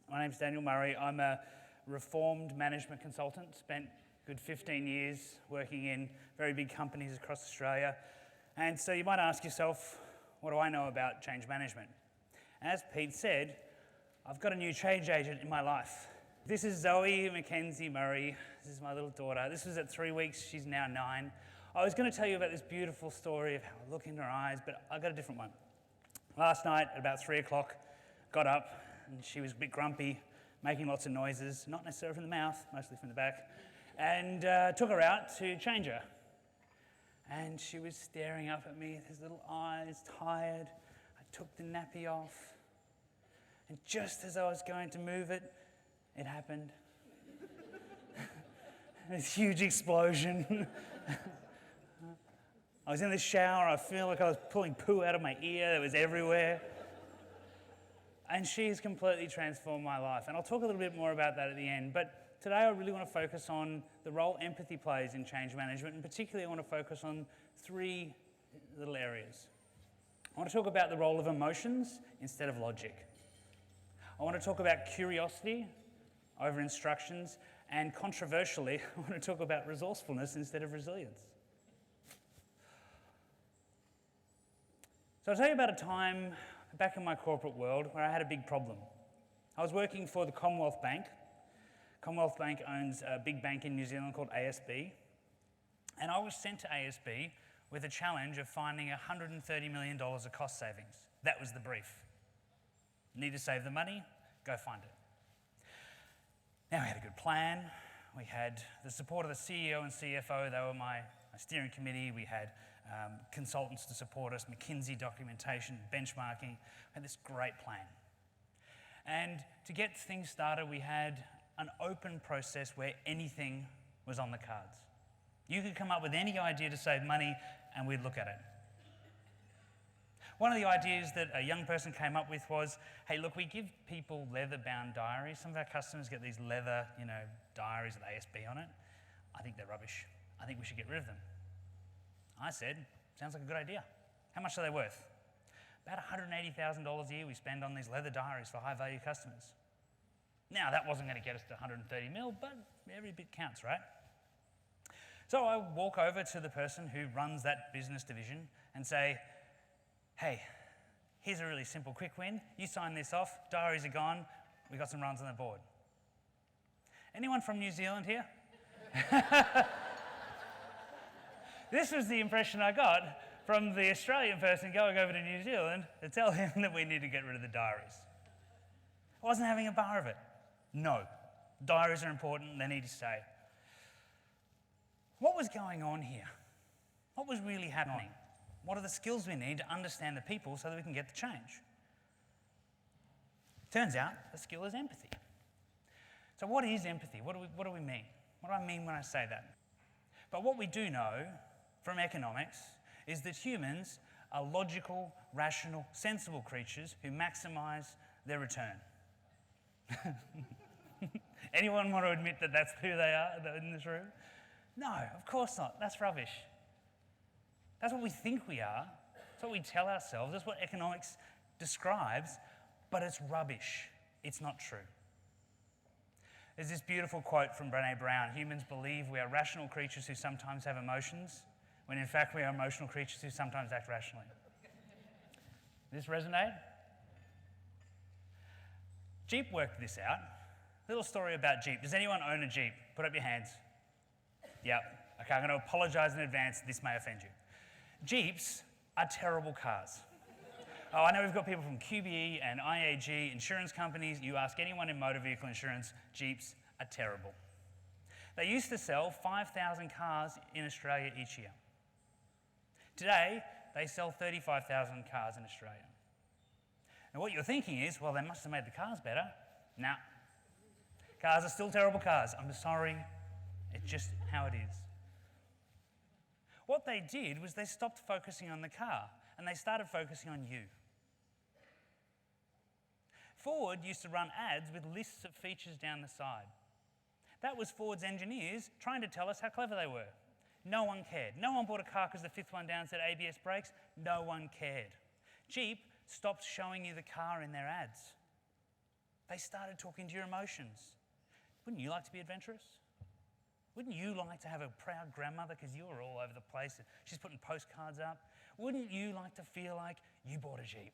My name's Daniel Murray. I'm a reformed management consultant. Spent a good 15 years working in very big companies across Australia. And so you might ask yourself, what do I know about change management? As Pete said, I've got a new change agent in my life. This is Zoe Mackenzie Murray. This is my little daughter. This was at 3 weeks. She's now 9. I was going to tell you about this beautiful story of how I look in her eyes, but I got a different one. Last night at about 3 o'clock, got up and she was a bit grumpy, making lots of noises, not necessarily from the mouth, mostly from the back, and took her out to change her. And she was staring up at me, with her little eyes, tired. I took the nappy off, and just as I was going to move it, it happened. This huge explosion. I was in the shower, I feel like I was pulling poo out of my ear, it was everywhere. And she's completely transformed my life. And I'll talk a little bit more about that at the end. But today I really want to focus on the role empathy plays in change management, and particularly I want to focus on 3 little areas. I want to talk about the role of emotions instead of logic. I want to talk about curiosity over instructions, and controversially, I want to talk about resourcefulness instead of resilience. So I'll tell you about a time back in my corporate world where I had a big problem. I was working for the Commonwealth Bank. Commonwealth Bank owns a big bank in New Zealand called ASB. And I was sent to ASB with a challenge of finding $130 million of cost savings. That was the brief. Need to save the money? Go find it. Now we had a good plan. We had the support of the CEO and CFO. They were my steering committee. We had consultants to support us, McKinsey documentation, benchmarking. We had this great plan. And to get things started, we had an open process where anything was on the cards. You could come up with any idea to save money and we'd look at it. One of the ideas that a young person came up with was, hey, look, we give people leather-bound diaries. Some of our customers get these leather, diaries with ASB on it. I think they're rubbish. I think we should get rid of them. I said, sounds like a good idea. How much are they worth? About $180,000 a year we spend on these leather diaries for high-value customers. Now, that wasn't going to get us to 130 mil, but every bit counts, right? So I walk over to the person who runs that business division and say, hey, here's a really simple quick win. You sign this off, diaries are gone, we got some runs on the board. Anyone from New Zealand here? This was the impression I got from the Australian person going over to New Zealand to tell him that we need to get rid of the diaries. I wasn't having a bar of it. No, diaries are important, they need to stay. What was going on here? What was really happening? What are the skills we need to understand the people so that we can get the change? Turns out the skill is empathy. So what is empathy? What do we mean? What do I mean when I say that? But what we do know from economics is that humans are logical, rational, sensible creatures who maximize their return. Anyone want to admit that that's who they are in this room? No, of course not. That's rubbish. That's what we think we are. That's what we tell ourselves. That's what economics describes, but it's rubbish. It's not true. There's this beautiful quote from Brené Brown. Humans believe we are rational creatures who sometimes have emotions, when in fact we are emotional creatures who sometimes act rationally. Does this resonate? Jeep worked this out. Little story about Jeep. Does anyone own a Jeep? Put up your hands. Yep. Okay, I'm going to apologise in advance. This may offend you. Jeeps are terrible cars. Oh, I know we've got people from QBE and IAG, insurance companies. You ask anyone in motor vehicle insurance, Jeeps are terrible. They used to sell 5,000 cars in Australia each year. Today, they sell 35,000 cars in Australia. Now, what you're thinking is, well, they must have made the cars better. Nah. Cars are still terrible cars. I'm sorry. It's just how it is. What they did was they stopped focusing on the car and they started focusing on you. Ford used to run ads with lists of features down the side. That was Ford's engineers trying to tell us how clever they were. No one cared. No one bought a car because the fifth one down said ABS brakes. No one cared. Jeep stopped showing you the car in their ads. They started talking to your emotions. Wouldn't you like to be adventurous? Wouldn't you like to have a proud grandmother because you were all over the place and she's putting postcards up? Wouldn't you like to feel like you bought a Jeep?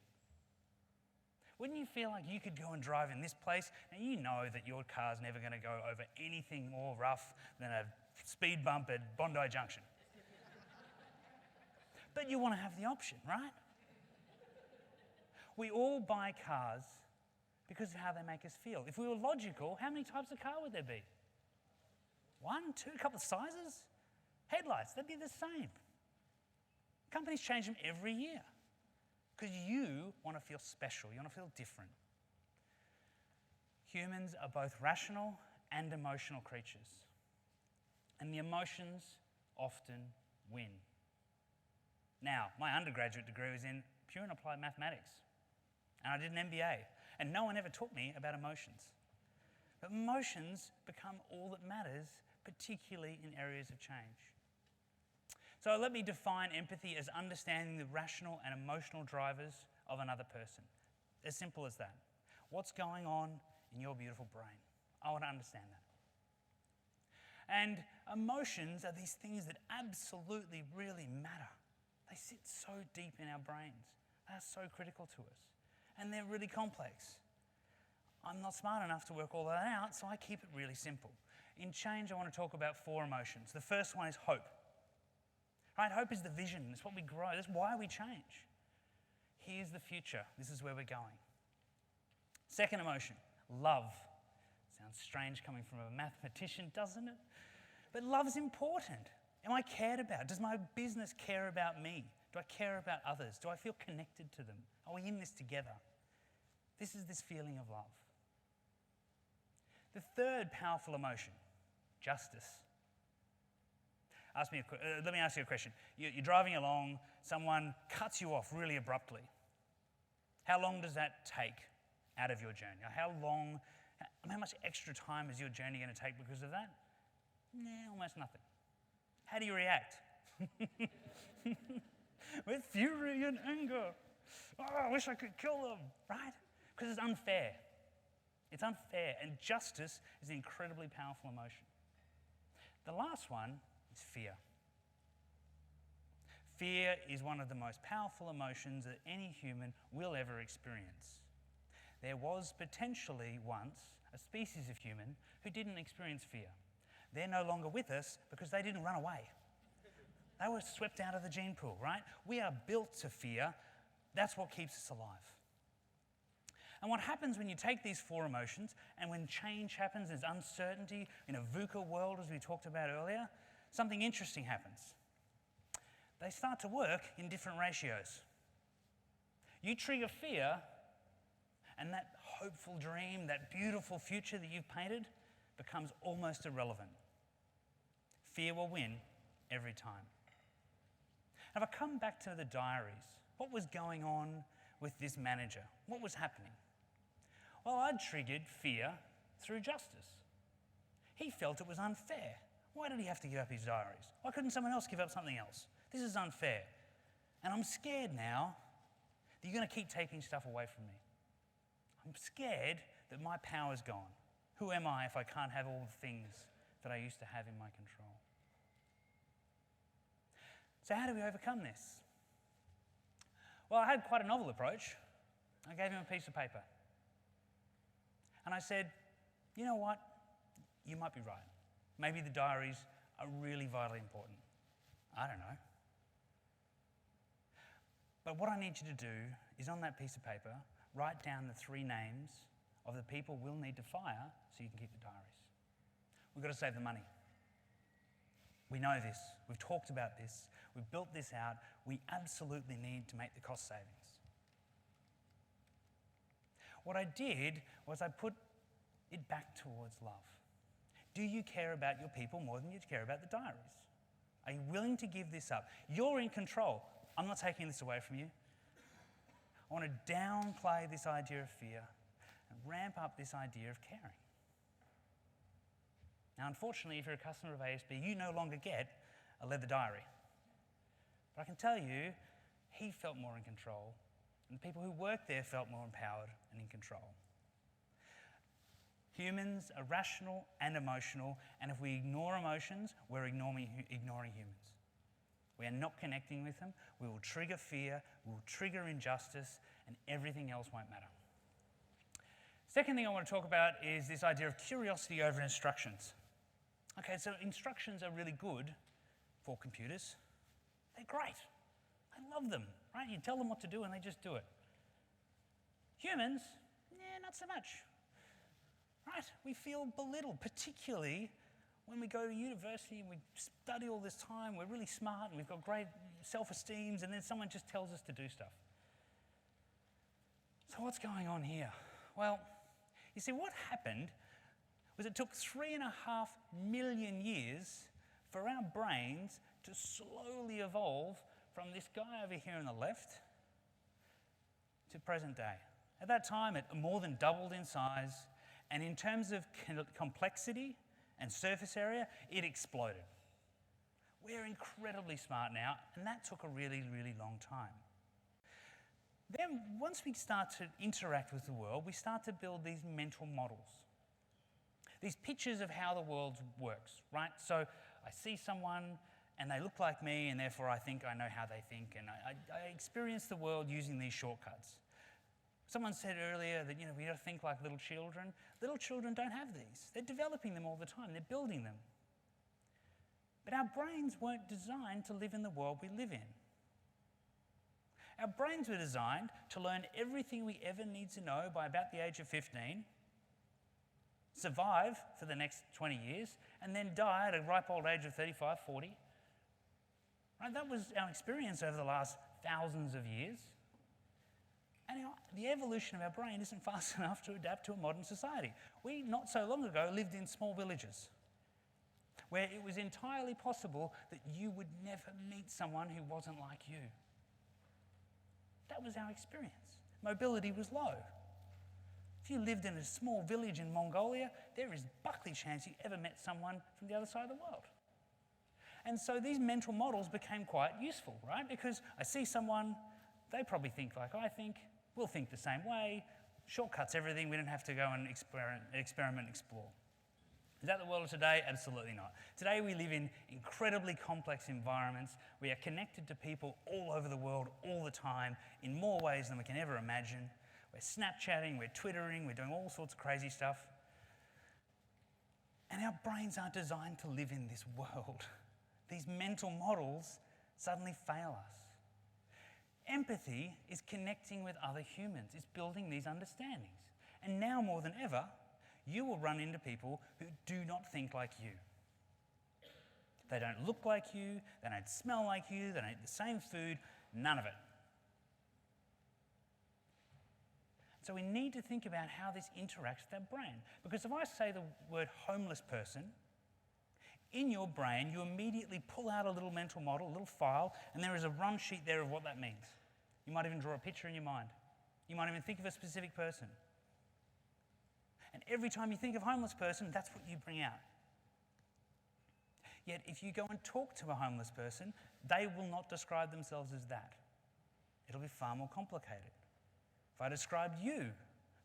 Wouldn't you feel like you could go and drive in this place? Now you know that your car's never going to go over anything more rough than a speed bump at Bondi Junction. But you want to have the option, right? We all buy cars because of how they make us feel. If we were logical, how many types of car would there be? 1, 2, a couple of sizes? Headlights, they'd be the same. Companies change them every year because you want to feel special, you want to feel different. Humans are both rational and emotional creatures, and the emotions often win. Now, my undergraduate degree was in pure and applied mathematics, and I did an MBA, and no one ever taught me about emotions. But emotions become all that matters, particularly in areas of change. So let me define empathy as understanding the rational and emotional drivers of another person. As simple as that. What's going on in your beautiful brain? I want to understand that. And emotions are these things that absolutely really matter. They sit so deep in our brains. They are so critical to us. And they're really complex. I'm not smart enough to work all that out, so I keep it really simple. In change, I want to talk about 4 emotions. The first one is hope. Right? Hope is the vision. It's what we grow. That's why we change. Here's the future. This is where we're going. Second emotion, love. Sounds strange coming from a mathematician, doesn't it? But love's important. Am I cared about? Does my business care about me? Do I care about others? Do I feel connected to them? Are we in this together? This is this feeling of love. The third powerful emotion, justice. Let me ask you a question. You're driving along, someone cuts you off really abruptly. How long does that take out of your journey? How much extra time is your journey going to take because of that? Almost nothing. How do you react? With fury and anger. Oh, I wish I could kill them, right? Because it's unfair. It's unfair, and justice is an incredibly powerful emotion. The last one is fear. Fear is one of the most powerful emotions that any human will ever experience. There was potentially once a species of human who didn't experience fear. They're no longer with us because they didn't run away. They were swept out of the gene pool, right? We are built to fear. That's what keeps us alive. And what happens when you take these 4 emotions and when change happens, there's uncertainty in a VUCA world, as we talked about earlier, something interesting happens. They start to work in different ratios. You trigger fear, and that hopeful dream, that beautiful future that you've painted, becomes almost irrelevant. Fear will win every time. If I come back to the diaries, what was going on with this manager? What was happening? Well, I'd triggered fear through justice. He felt it was unfair. Why did he have to give up his diaries? Why couldn't someone else give up something else? This is unfair. And I'm scared now that you're going to keep taking stuff away from me. I'm scared that my power's gone. Who am I if I can't have all the things that I used to have in my control? So how do we overcome this? Well, I had quite a novel approach. I gave him a piece of paper. And I said, you know what? You might be right. Maybe the diaries are really vitally important. I don't know. But what I need you to do is on that piece of paper, write down the 3 names of the people we'll need to fire so you can keep the diaries. We've got to save the money. We know this. We've talked about this. We've built this out. We absolutely need to make the cost savings. What I did was I put it back towards love. Do you care about your people more than you care about the diaries? Are you willing to give this up? You're in control. I'm not taking this away from you. I want to downplay this idea of fear and ramp up this idea of caring. Now, unfortunately, if you're a customer of ASB, you no longer get a leather diary. But I can tell you, he felt more in control, and the people who worked there felt more empowered and in control. Humans are rational and emotional, and if we ignore emotions, we're ignoring humans. We are not connecting with them. We will trigger fear, we will trigger injustice, and everything else won't matter. Second thing I want to talk about is this idea of curiosity over instructions. Okay, so instructions are really good for computers. They're great. I love them, right? You tell them what to do and they just do it. Humans, not so much. Right? We feel belittled, particularly when we go to university and we study all this time, we're really smart and we've got great self-esteems, and then someone just tells us to do stuff. So what's going on here? Well, you see, what happened was it took 3.5 million years for our brains to slowly evolve from this guy over here on the left to present day. At that time, it more than doubled in size, and in terms of complexity and surface area, it exploded. We're incredibly smart now, and that took a really, really long time. Then, once we start to interact with the world, we start to build these mental models. These pictures of how the world works, right? So I see someone and they look like me, and therefore I think I know how they think, and I experience the world using these shortcuts. Someone said earlier that, we don't think like little children. Little children don't have these. They're developing them all the time. They're building them. But our brains weren't designed to live in the world we live in. Our brains were designed to learn everything we ever need to know by about the age of 15, survive for the next 20 years, and then die at a ripe old age of 35, 40. Right? That was our experience over the last thousands of years. And the evolution of our brain isn't fast enough to adapt to a modern society. We, not so long ago, lived in small villages where it was entirely possible that you would never meet someone who wasn't like you. That was our experience. Mobility was low. If you lived in a small village in Mongolia, there is buckly chance you ever met someone from the other side of the world. And so these mental models became quite useful, right? Because I see someone, they probably think like I think, we'll think the same way, shortcuts everything, we don't have to go and experiment, explore. Is that the world of today? Absolutely not. Today we live in incredibly complex environments. We are connected to people all over the world all the time in more ways than we can ever imagine. We're Snapchatting, we're Twittering, we're doing all sorts of crazy stuff. And our brains aren't designed to live in this world. These mental models suddenly fail us. Empathy is connecting with other humans. It's building these understandings. And now more than ever, you will run into people who do not think like you. They don't look like you, they don't smell like you, they don't eat the same food, none of it. So we need to think about how this interacts with our brain. Because if I say the word homeless person, in your brain, you immediately pull out a little mental model, a little file, and there is a run sheet there of what that means. You might even draw a picture in your mind. You might even think of a specific person. And every time you think of homeless person, that's what you bring out. Yet if you go and talk to a homeless person, they will not describe themselves as that. It'll be far more complicated. If I described you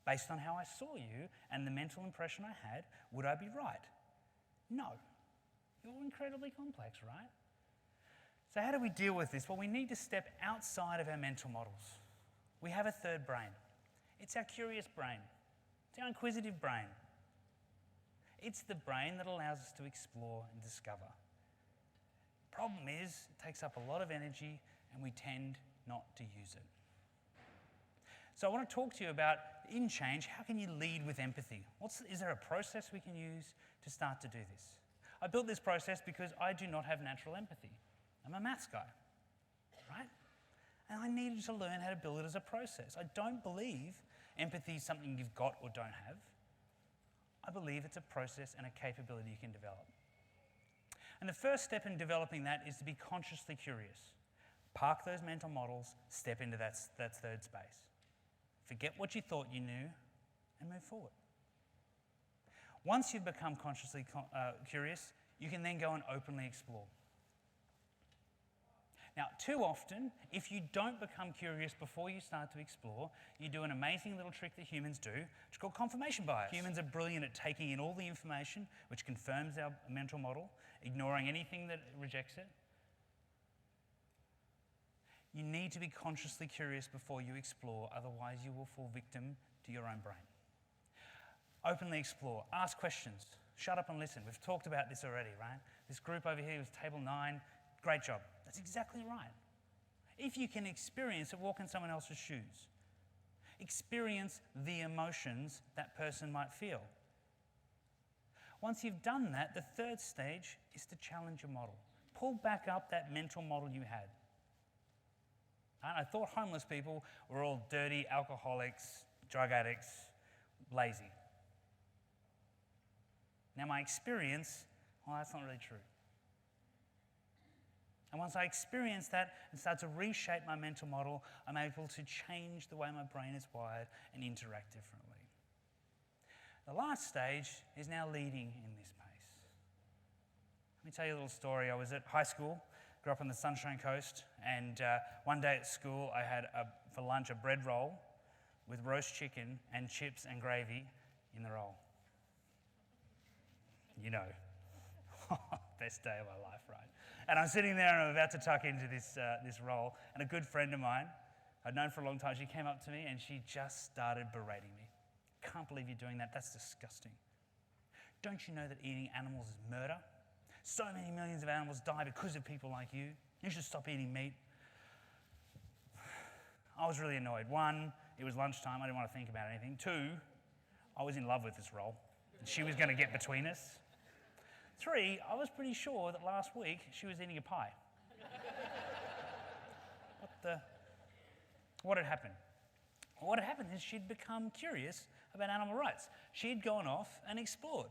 based on how I saw you and the mental impression I had, would I be right? No. You're incredibly complex, right? So how do we deal with this? Well, we need to step outside of our mental models. We have a third brain. It's our curious brain. It's our inquisitive brain. It's the brain that allows us to explore and discover. Problem is, it takes up a lot of energy and we tend not to use it. So I want to talk to you about, in change, how can you lead with empathy? Is there a process we can use to start to do this? I built this process because I do not have natural empathy. I'm a maths guy, right? And I needed to learn how to build it as a process. I don't believe empathy is something you've got or don't have. I believe it's a process and a capability you can develop. And the first step in developing that is to be consciously curious. Park those mental models, step into that third space. Forget what you thought you knew and move forward. Once you've become consciously curious, you can then go and openly explore. Now, too often, if you don't become curious before you start to explore, you do an amazing little trick that humans do, which is called confirmation bias. Humans are brilliant at taking in all the information which confirms our mental model, ignoring anything that rejects it. You need to be consciously curious before you explore, otherwise you will fall victim to your own brain. Openly explore, ask questions, shut up and listen. We've talked about this already, right? This group over here was table 9, great job. That's exactly right. If you can experience it, walk in someone else's shoes. Experience the emotions that person might feel. Once you've done that, the third stage is to challenge your model. Pull back up that mental model you had. I thought homeless people were all dirty, alcoholics, drug addicts, lazy. Now my experience, well, that's not really true. And once I experience that and start to reshape my mental model, I'm able to change the way my brain is wired and interact differently. The last stage is now leading in this space. Let me tell you a little story. I was at high school, grew up on the Sunshine Coast, and one day at school I had for lunch a bread roll with roast chicken and chips and gravy in the roll. You know, best day of my life, right? And I'm sitting there and I'm about to tuck into this roll, and a good friend of mine, I'd known for a long time, she came up to me and she just started berating me. Can't believe you're doing that, that's disgusting. Don't you know that eating animals is murder? So many millions of animals die because of people like you. You should stop eating meat. I was really annoyed. 1, it was lunchtime, I didn't want to think about anything. 2, I was in love with this roll, and she was going to get between us. 3, I was pretty sure that last week she was eating a pie. What had happened? What had happened is she'd become curious about animal rights. She'd gone off and explored.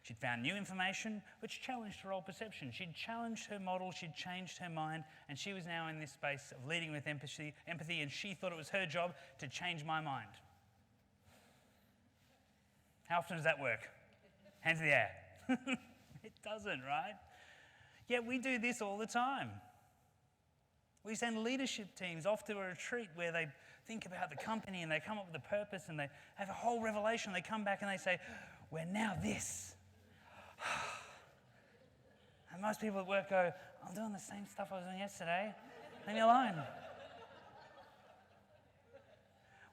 She'd found new information which challenged her old perception. She'd challenged her model, she'd changed her mind, and she was now in this space of leading with empathy, and she thought it was her job to change my mind. How often does that work? Hands in the air. It doesn't, right? Yet we do this all the time. We send leadership teams off to a retreat where they think about the company and they come up with a purpose and they have a whole revelation. They come back and they say, we're now this. And most people at work go, I'm doing the same stuff I was doing yesterday. Leave me alone.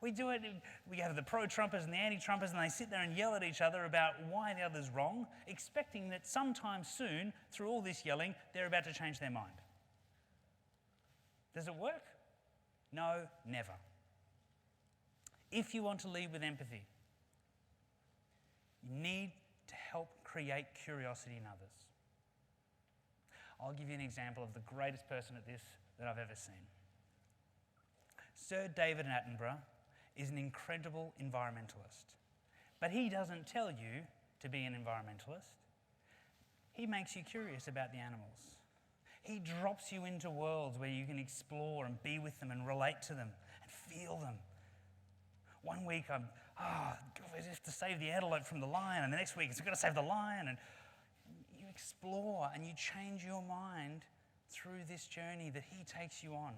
We do it, we have the pro-Trumpers and the anti-Trumpers, and they sit there and yell at each other about why the other's wrong, expecting that sometime soon, through all this yelling, they're about to change their mind. Does it work? No, never. If you want to lead with empathy, you need to help create curiosity in others. I'll give you an example of the greatest person at this that I've ever seen. Sir David Attenborough is an incredible environmentalist. But he doesn't tell you to be an environmentalist. He makes you curious about the animals. He drops you into worlds where you can explore and be with them and relate to them and feel them. One week we have to save the antelope from the lion, and the next week we've got to save the lion. And you explore and you change your mind through this journey that he takes you on.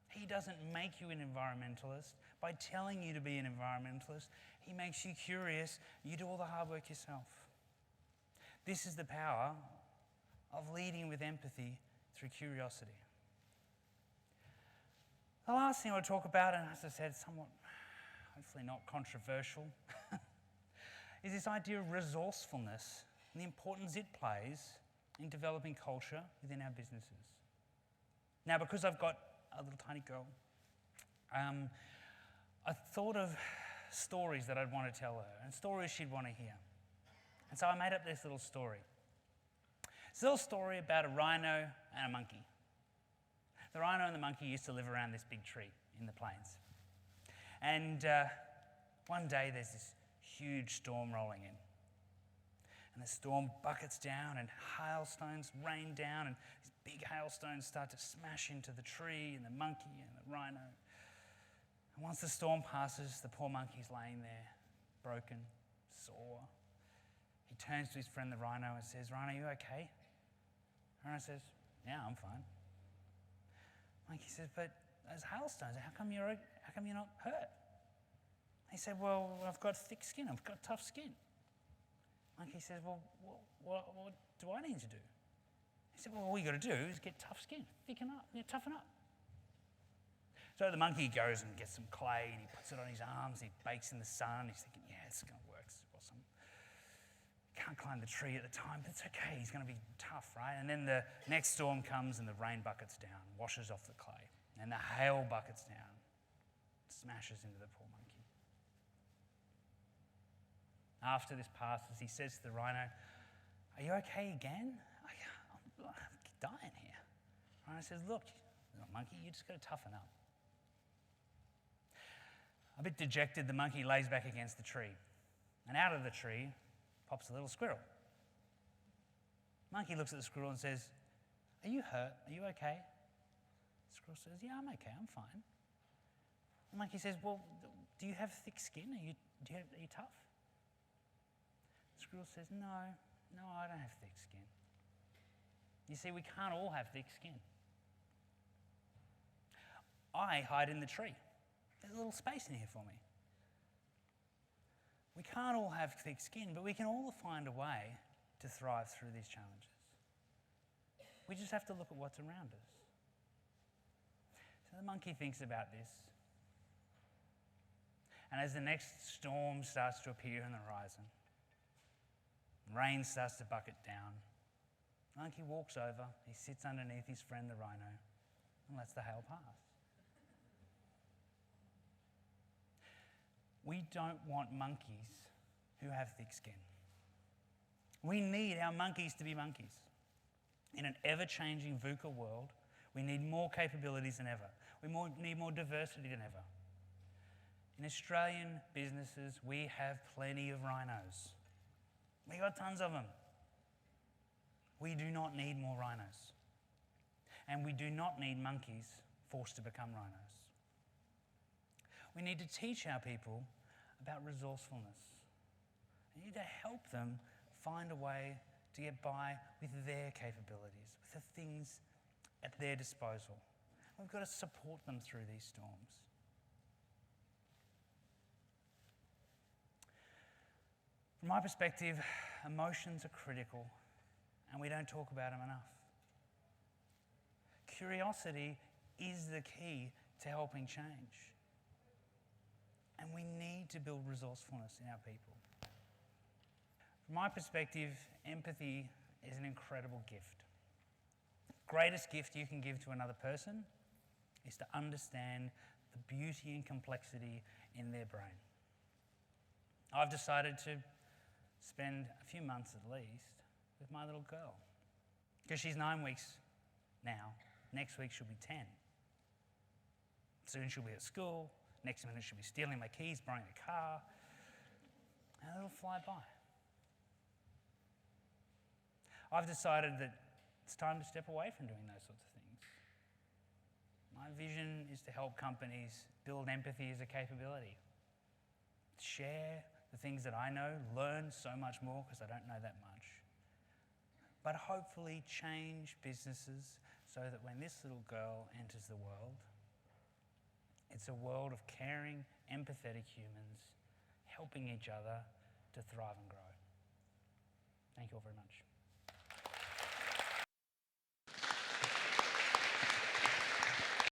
He doesn't make you an environmentalist by telling you to be an environmentalist. He makes you curious. You do all the hard work yourself. This is the power of leading with empathy through curiosity. The last thing I want to talk about, and as I said, somewhat, hopefully not controversial, is this idea of resourcefulness and the importance it plays in developing culture within our businesses. Now, because I've got a little tiny girl, I thought of stories that I'd want to tell her and stories she'd want to hear. And so I made up this little story. It's a little story about a rhino and a monkey. The rhino and the monkey used to live around this big tree in the plains. And one day there's this huge storm rolling in. And the storm buckets down and hailstones rain down, and these big hailstones start to smash into the tree and the monkey and the rhino. And once the storm passes, the poor monkey's laying there, broken, sore. He turns to his friend the rhino and says, "Rhino, are you okay?" The rhino says, Yeah, I'm fine. Monkey says, but those hailstones, how come you're not hurt? He said, well, I've got thick skin. I've got tough skin. Monkey says, well, what do I need to do? He said, well, all you got to do is get tough skin, thicken up, toughen up. So the monkey goes and gets some clay and he puts it on his arms, he bakes in the sun, he's thinking, yeah, it's going to work, it's awesome. Can't climb the tree at the time, but it's okay, he's going to be tough, right? And then the next storm comes and the rain buckets down, washes off the clay, and the hail buckets down, smashes into the poor monkey. After this passes, he says to the rhino, are you okay again? I'm dying here. The rhino says, look, monkey, you just got to toughen up. A bit dejected, the monkey lays back against the tree. And out of the tree pops a little squirrel. Monkey looks at the squirrel and says, are you hurt? Are you okay? The squirrel says, yeah, I'm okay, I'm fine. The monkey says, well, do you have thick skin? Are you tough? The squirrel says, no, I don't have thick skin. You see, we can't all have thick skin. I hide in the tree. There's a little space in here for me. We can't all have thick skin, but we can all find a way to thrive through these challenges. We just have to look at what's around us. So the monkey thinks about this. And as the next storm starts to appear on the horizon, rain starts to bucket down, the monkey walks over, he sits underneath his friend the rhino, and lets the hail pass. We don't want monkeys who have thick skin. We need our monkeys to be monkeys. In an ever-changing VUCA world, we need more capabilities than ever. We need more diversity than ever. In Australian businesses, we have plenty of rhinos. We got tons of them. We do not need more rhinos. And we do not need monkeys forced to become rhinos. We need to teach our people about resourcefulness. We need to help them find a way to get by with their capabilities, with the things at their disposal. We've got to support them through these storms. From my perspective, emotions are critical, and we don't talk about them enough. Curiosity is the key to helping change. And we need to build resourcefulness in our people. From my perspective, empathy is an incredible gift. The greatest gift you can give to another person is to understand the beauty and complexity in their brain. I've decided to spend a few months at least with my little girl, because she's 9 weeks now. Next week she'll be 10. Soon she'll be at school. Next minute she'll be stealing my keys, borrowing the car, and it'll fly by. I've decided that it's time to step away from doing those sorts of things. My vision is to help companies build empathy as a capability. Share the things that I know, learn so much more because I don't know that much. But hopefully change businesses so that when this little girl enters the world, it's a world of caring, empathetic humans helping each other to thrive and grow. Thank you all very much.